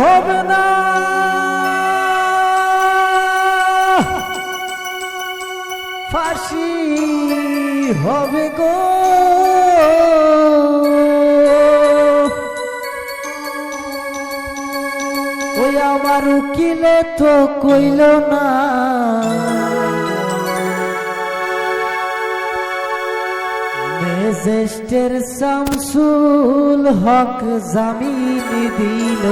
হবে না ফাঁসি হবে গো ওই আমার উকিলে তো কইল না ম্যাজিস্ট্রেট শামসুল হক জামিন দিল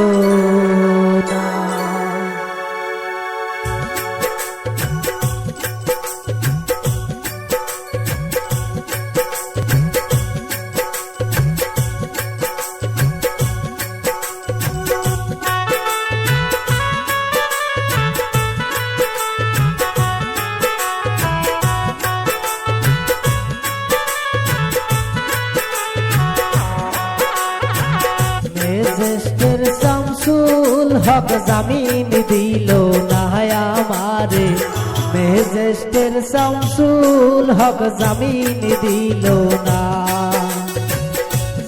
না ম্যাজিস্ট্রেট শামসুল হক জামিন দিল না আমারে ম্যাজিস্ট্রেট শামসুল হক জামিন দিল না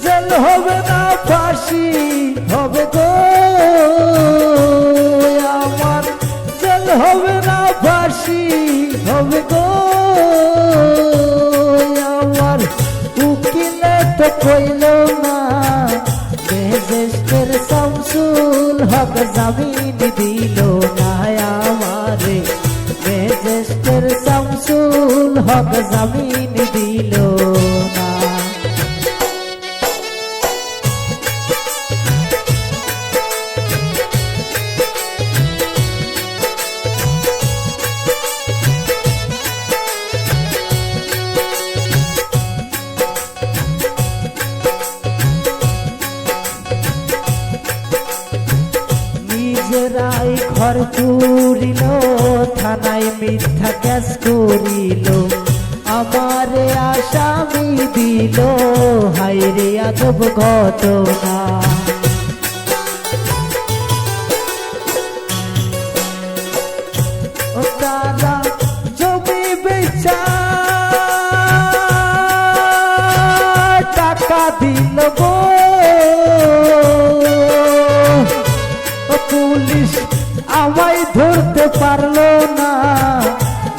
জেল হবে না ফাঁসি হবে গো আমার জেল হবে না ফাঁসি হবে গো আমার উকিলে তো কইল না ম্যাজিস্ট্রেট শামসুল হক জামিন দিল না আমারে ম্যাজিস্ট্রেট শামসুল হক জামিন দিল না নিজেরাই ঘর পুরিল থানায় মিথ্যা কেস করিল আমারে আসামি দিল হায়রে আজব ঘটনা ও তারা জমি বেচা টাকা দিল গো পুলিশ আমায় ধরতে পারলো না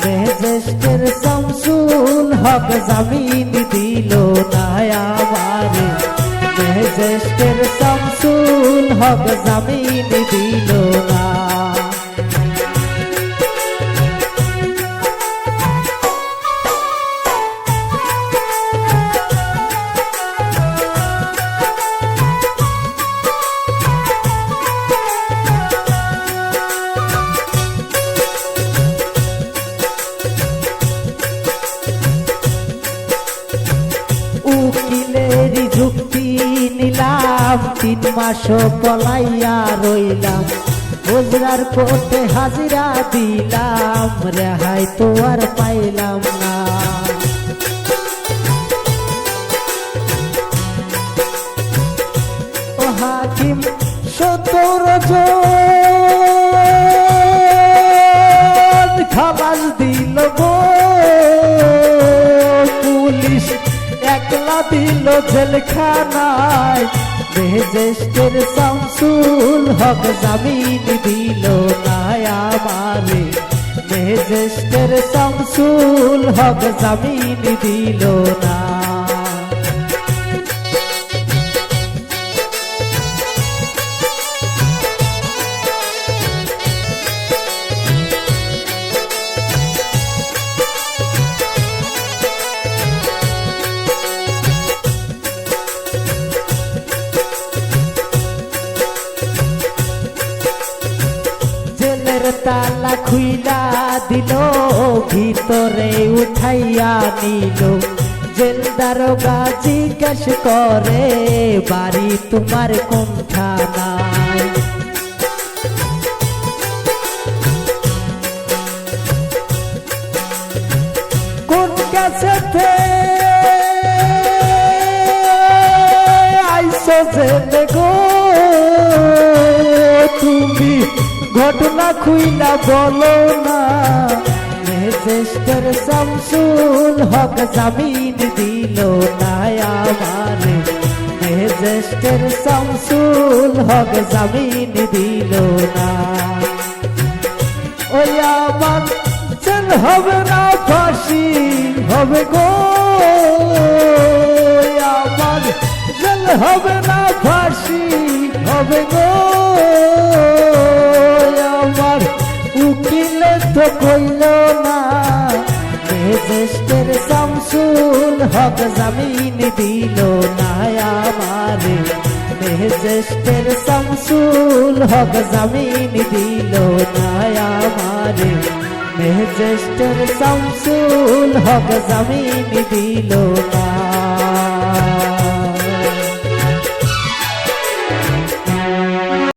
ম্যাজিস্ট্রেট শামসুল হক জামিন দিল না আমারে ম্যাজিস্ট্রেট শামসুল হক জামিন দিল না উকিলেরই যুক্তি নিলাম 3 মাস পলাইয়া রইলাম গুজরার কোর্টে হাজিরা দিলাম রেহাই তো আর পাইলাম না ও হাকিম 17 জন খালাস দিল গো পুলিশ একলা দিল জেলখানায় ম্যাজিস্ট্রেট শামসুল হক জামিন দিল না আমারে ম্যাজিস্ট্রেট শামসুল হক জামিন দিল না তালা খুইলা দিল ভিতরে উঠাইয়া নিল জেল দারোগা জিজ্ঞেস করে বাড়ি তোমার কোনখানায় কোন কাছেতে আইসো জেলে গো তুমি ঘটনা খুইলা বলো না ম্যাজিস্ট্রেট শামসুল হক জামিন দিল না আমারে মেহেজেস্টের শামসুল হক জামিন দিল না। ওই আমার জেল হবে না ফাঁসি হবে গো, আমার জেল হবে না ফাঁসি হবে গো, আমার উকিলে তো কইল না মেহেজেস্টের শামসুল হক জামিন দিল না আমারে, মেহেজেস্টের শামসুল হক জামিন দিল না আমারে, মেহেজেস্টের শামসুল হক জামিন দিল না।